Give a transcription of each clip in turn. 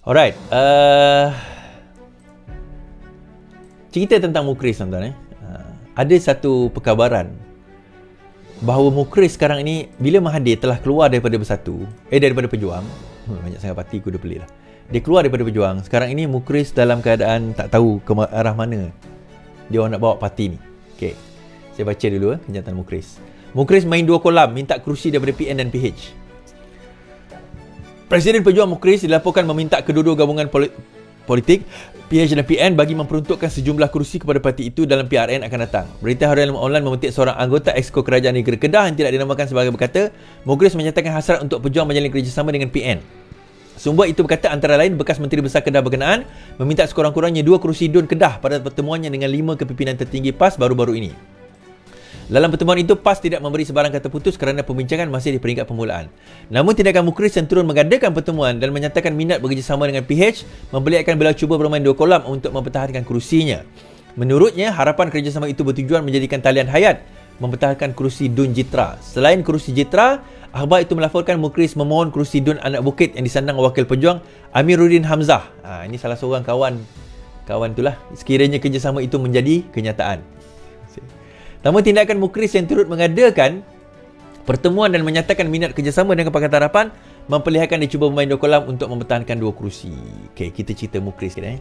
Alright, cerita tentang Mukhris tuan-tuan. Ada satu perkabaran bahawa Mukhris sekarang ini bila Mahathir telah keluar daripada Bersatu, daripada Pejuang, banyak sangat parti aku dah pelik lah. Dia keluar daripada Pejuang. Sekarang ini Mukhris dalam keadaan tak tahu ke arah mana dia orang nak bawa parti ni. Okay, saya baca dulu kenyataan Mukhris. Mukhris main 2 kolam minta kerusi daripada PN dan PH. Presiden Pejuang Mukhris dilaporkan meminta kedua-dua gabungan politik PH dan PN bagi memperuntukkan sejumlah kerusi kepada parti itu dalam PRN akan datang. Berita harian online memetik seorang anggota Exco Kerajaan Negeri Kedah yang tidak dinamakan sebagai berkata, Mukhris menyatakan hasrat untuk Pejuang menjalin kerjasama dengan PN. Sumber itu berkata antara lain bekas Menteri Besar Kedah berkenaan meminta sekurang-kurangnya 2 kerusi DUN Kedah pada pertemuannya dengan 5 kepimpinan tertinggi PAS baru-baru ini. Dalam pertemuan itu, PAS tidak memberi sebarang kata putus kerana pembincangan masih di peringkat permulaan. Namun tindakan Mukhris yang turun mengadakan pertemuan dan menyatakan minat bekerjasama dengan PH membelikan beliau cuba bermain 2 kolam untuk mempertahankan kerusinya. Menurutnya, harapan kerjasama itu bertujuan menjadikan talian hayat mempertahankan kerusi DUN Jitra. Selain kerusi Jitra, akhbar itu melaporkan Mukhris memohon kerusi DUN Anak Bukit yang disandang Wakil Pejuang Amiruddin Hamzah. Ini salah seorang kawan itulah. Sekiranya kerjasama itu menjadi kenyataan. Namun tindakan Mukhris yang turut mengadakan pertemuan dan menyatakan minat kerjasama dengan Pakatan Harapan memperlihatkan dia cuba bermain 2 kolam untuk mempertahankan 2 kerusi. Okey, kita cerita Mukhris kita.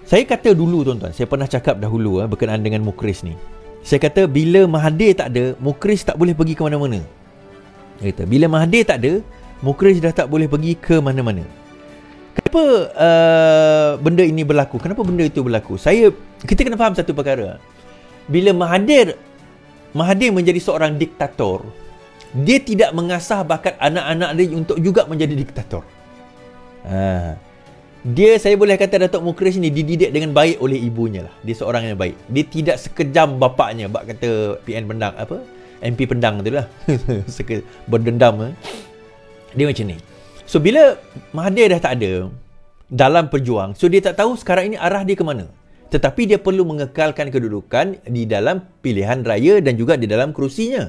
Saya kata dulu tuan-tuan, saya pernah cakap dahulu berkenaan dengan Mukhris ni. Saya kata bila Mahathir tak ada, Mukhris tak boleh pergi ke mana-mana. Kata bila Mahathir tak ada, Mukhris dah tak boleh pergi ke mana-mana. Kenapa benda ini berlaku? Kenapa benda itu berlaku? Kita kena faham satu perkara. Bila Mahathir menjadi seorang diktator, dia tidak mengasah bakat anak-anak dia untuk juga menjadi diktator. Saya boleh kata Datuk Mukhris ni dididik dengan baik oleh ibunya lah. Dia seorang yang baik. Dia tidak sekejam bapaknya, bak kata PN Pendang MP Pendang tu lah. Berdendam. Dia macam ni. So bila Mahathir dah tak ada dalam Pejuang, so dia tak tahu sekarang ini arah dia ke mana. Tetapi dia perlu mengekalkan kedudukan di dalam pilihan raya dan juga di dalam kerusinya.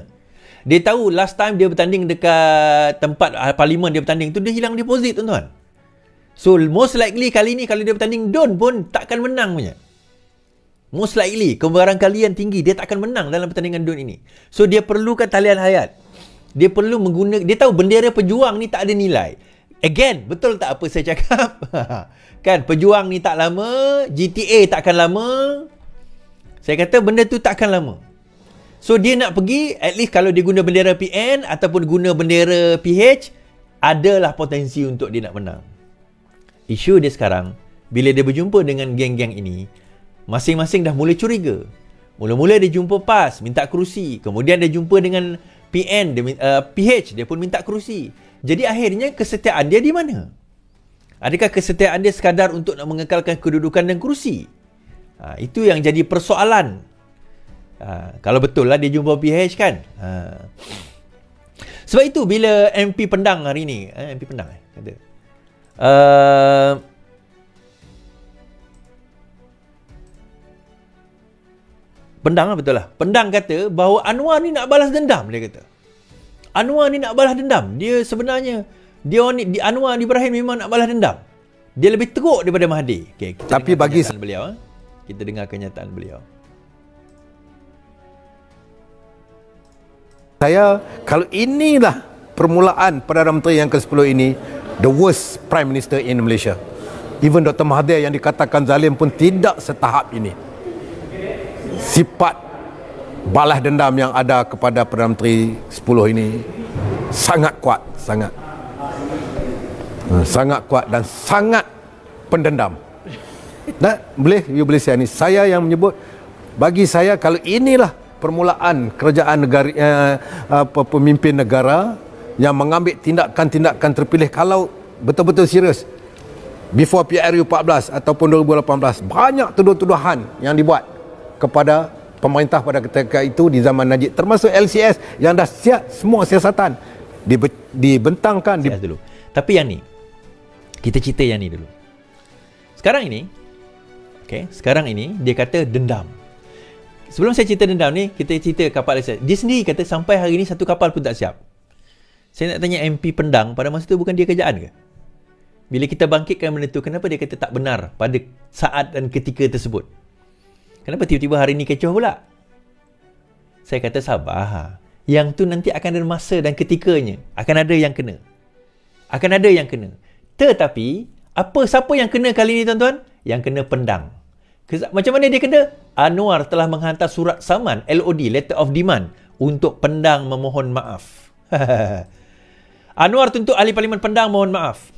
Dia tahu last time dia bertanding dekat tempat parlimen dia bertanding tu, dia hilang deposit tuan-tuan. So most likely kali ni kalau dia bertanding DUN pun takkan menang punya. Most likely kebarangkalian tinggi dia takkan menang dalam pertandingan DUN ini. So dia perlukan talian hayat. Dia perlu dia tahu bendera Pejuang ni tak ada nilai. Again, betul tak apa saya cakap? Kan, Pejuang ni tak lama, GTA takkan lama. Saya kata benda tu takkan lama. So, dia nak pergi, at least kalau dia guna bendera PN ataupun guna bendera PH, adalah potensi untuk dia nak menang. Isu dia sekarang, bila dia berjumpa dengan geng-geng ini, masing-masing dah mula curiga. Mula-mula dia jumpa PAS, minta kerusi. Kemudian dia jumpa dengan PN, PH, dia pun minta kerusi. Jadi akhirnya kesetiaan dia di mana? Adakah kesetiaan dia sekadar untuk nak mengekalkan kedudukan dan kerusi? Itu yang jadi persoalan. Kalau betul lah dia jumpa PH kan? Sebab itu bila MP Pendang hari ni, MP Pendang kata, Pendang lah betul lah. Pendang kata bahawa Anwar ni nak balas dendam, dia kata. Anwar ni nak balas dendam. Dia sebenarnya Anwar Ibrahim memang nak balas dendam. Dia lebih teruk daripada Mahathir. Okay, tapi bagi beliau, kita dengar kenyataan beliau. Kalau inilah permulaan Perdana Menteri yang ke-10 ini, the worst Prime Minister in Malaysia. Even Dr. Mahathir yang dikatakan zalim pun tidak setahap ini. Sifat balas dendam yang ada kepada Perdana Menteri 10 ini sangat kuat, sangat kuat dan sangat pendendam. Dan you boleh saya ni, saya yang menyebut, bagi saya kalau inilah permulaan kerajaan negara, pemimpin negara yang mengambil tindakan-tindakan terpilih, kalau betul-betul serius before PRU 14 ataupun 2018, banyak tuduhan-tuduhan yang dibuat kepada pemerintah pada ketika itu di zaman Najib, termasuk LCS yang dah siap semua siasatan dibentangkan dulu. Tapi yang ni, kita cerita yang ni dulu. Sekarang ini dia kata dendam. Sebelum saya cerita dendam ni, kita cerita kapal LCS. Dia sendiri kata sampai hari ni satu kapal pun tak siap. Saya nak tanya MP Pendang, pada masa tu bukan dia kerajaan ke? Bila kita bangkitkan benda tu, kenapa dia kata tak benar pada saat dan ketika tersebut? Kenapa tiba-tiba hari ni kecoh pula? Saya kata sabar. Yang tu nanti akan ada masa dan ketikanya. Akan ada yang kena. Akan ada yang kena. Tetapi, siapa yang kena kali ni tuan-tuan? Yang kena pendang. Macam mana dia kena? Anwar telah menghantar surat saman, LOD, Letter of Demand, untuk pendang memohon maaf. Anwar tuntut ahli parlimen pendang mohon maaf.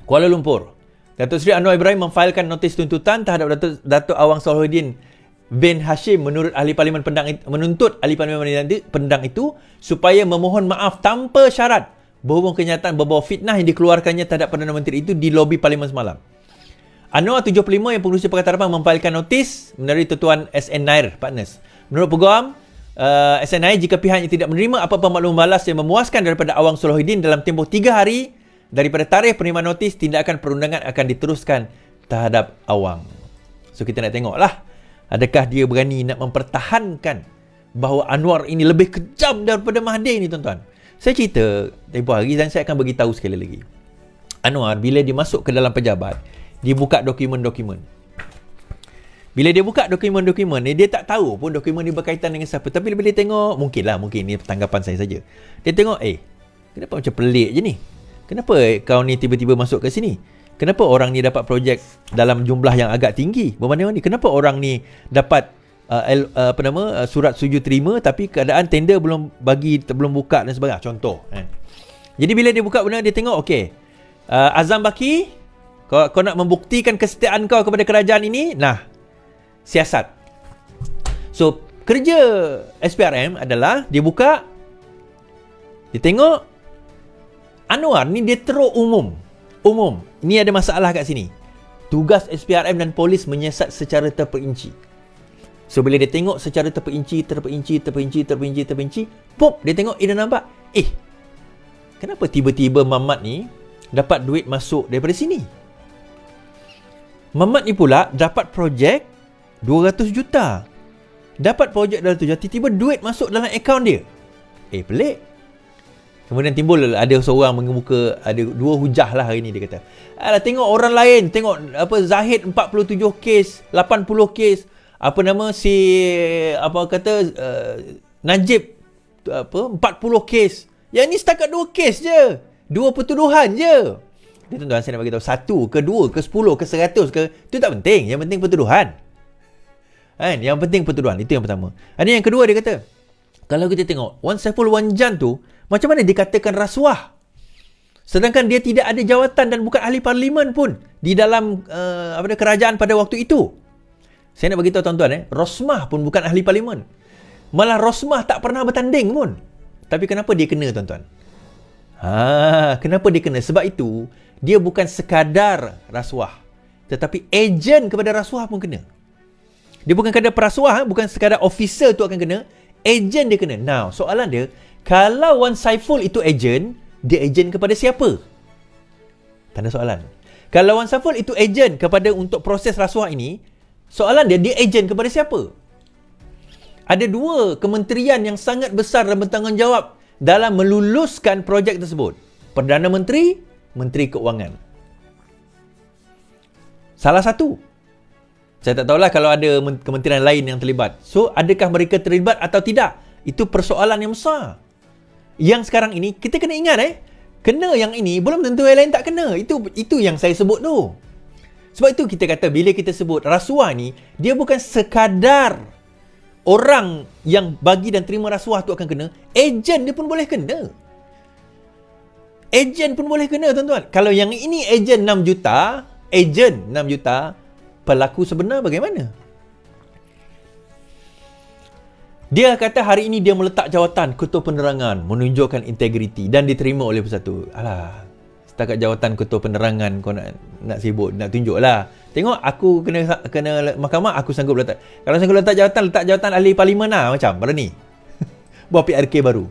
Kuala Lumpur. Datuk Seri Anwar Ibrahim memfailkan notis tuntutan terhadap Datuk Awang Solahuddin bin Hashim menuntut ahli parlimen pendang itu supaya memohon maaf tanpa syarat berhubung kenyataan berbau fitnah yang dikeluarkannya terhadap Perdana Menteri itu di lobi parlimen semalam. Anwar 75 yang pengurusi Pakatan Harapan memfailkan notis melalui tutuan SN Nair Partners. Menurut peguam SN Nair, jika pihaknya tidak menerima apa-apa maklumat balas yang memuaskan daripada Awang Solahuddin dalam tempoh 3 hari daripada tarikh penerimaan notis, tindakan perundangan akan diteruskan terhadap Awang. So kita nak tengoklah, adakah dia berani nak mempertahankan bahawa Anwar ini lebih kejam daripada Mahathir ni, tuan-tuan. Saya cerita tempoh hari dan saya akan beritahu sekali lagi. Anwar bila dia masuk ke dalam pejabat, dia buka dokumen-dokumen. Bila dia buka dokumen-dokumen ni, dia tak tahu pun dokumen ni berkaitan dengan siapa. Tapi bila dia tengok, mungkin ni tanggapan saya saja. Dia tengok, kenapa macam pelik je ni? Kenapa kau ni tiba-tiba masuk ke sini? Kenapa orang ni dapat projek dalam jumlah yang agak tinggi? Bermana-mana ni? Kenapa orang ni dapat surat setuju terima tapi keadaan tender belum buka dan sebagainya? Contoh. Jadi bila dia buka benda, dia tengok, Azam Baki, kau nak membuktikan kesetiaan kau kepada kerajaan ini, siasat. So, kerja SPRM adalah dia buka, dia tengok Anwar ni dia teruk umum. Ni ada masalah kat sini. Tugas SPRM dan polis menyiasat secara terperinci. So, bila dia tengok secara terperinci, pop, dia tengok, dia nampak, kenapa tiba-tiba Mamat ni dapat duit masuk daripada sini? Mamat ni pula dapat projek 200 juta. Dapat projek 200 juta, tiba-tiba duit masuk dalam akaun dia. Pelik. Kemudian timbul ada seorang mengemuka, ada dua hujah lah hari ni, dia kata, tengok orang lain, tengok Zahid 47 kes, 80 kes, Najib 40 kes. Yang ni setakat 2 kes je. 2 pertuduhan je. Dia tuan-tuan, saya nak bagi tahu, 1 ke 2 ke 10 ke 100 ke, itu tak penting. Yang penting pertuduhan. Yang penting pertuduhan. Itu yang pertama. Ada yang kedua, dia kata, kalau kita tengok Wan Saiful Wan Jan tu, macam mana dikatakan rasuah? Sedangkan dia tidak ada jawatan dan bukan ahli parlimen pun di dalam kerajaan pada waktu itu. Saya nak bagi tahu tuan-tuan, Rosmah pun bukan ahli parlimen. Malah Rosmah tak pernah bertanding pun. Tapi kenapa dia kena, tuan-tuan? Kenapa dia kena? Sebab itu dia bukan sekadar rasuah, tetapi ejen kepada rasuah pun kena. Dia bukan sekadar perasuah, bukan sekadar officer tu akan kena, ejen dia kena. Now, soalan dia, kalau Wan Saiful itu ejen, dia ejen kepada siapa? Tanda soalan. Kalau Wan Saiful itu ejen kepada untuk proses rasuah ini, soalan dia ejen kepada siapa? Ada 2 kementerian yang sangat besar dan bertanggungjawab dalam meluluskan projek tersebut. Perdana Menteri, Menteri Keuangan. Salah satu. Saya tak tahulah kalau ada kementerian lain yang terlibat. So, adakah mereka terlibat atau tidak? Itu persoalan yang besar. Yang sekarang ini, kita kena ingat kena yang ini, belum tentu yang lain tak kena. Itu yang saya sebut tu. Sebab itu kita kata, bila kita sebut rasuah ni, dia bukan sekadar orang yang bagi dan terima rasuah tu akan kena, ejen dia pun boleh kena. Ejen pun boleh kena, tuan-tuan. Kalau yang ini ejen 6 juta, pelaku sebenar bagaimana? Dia kata hari ini dia meletak jawatan Ketua Penerangan, menunjukkan integriti dan diterima oleh Bersatu. Alah, setakat jawatan Ketua Penerangan kau nak sibuk, nak tunjuklah. Tengok aku kena mahkamah, aku sanggup letak. Kalau sanggup letak jawatan ahli parlimen lah, macam berani. Buat PRK baru.